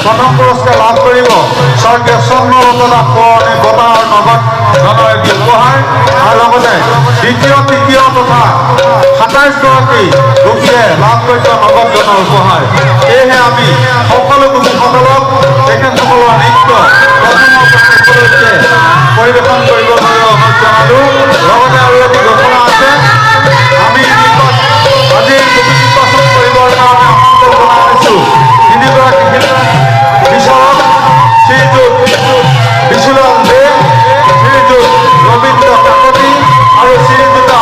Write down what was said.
প্ৰথম পুৰস্কাৰ লাভ কৰিব স্বৰ্গীয় চন্দ্ৰৰতন পুৰণি বঁটা আৰু নগদ ধনৰ এটি উপহাৰ আৰু লগতে দ্বিতীয় তৃতীয় তথা ২৭ গৰাকী গোপীয়ে লাভ কৰিব নগদ ধনৰ উপহাৰ। সেয়েহে আমি সকলো গোপীসকলক তেখেতসকলৰ নৃত্য পৰিৱেশন কৰিবলৈ অনুৰোধ জনালোঁ। লগতে আৰু এটি ঘোষণা আছে, আমি আজি গোপী নিৰ্বাচন কৰিবৰ কাৰণে আমন্ত্ৰণ জনাই আনিছোঁ তিনিগৰাকী বিচাৰক শ্ৰীযুত বিশ্বলাল দে, শ্ৰীযুত ৰবীন্দ্ৰ কাকতি আৰু শ্ৰীযুতা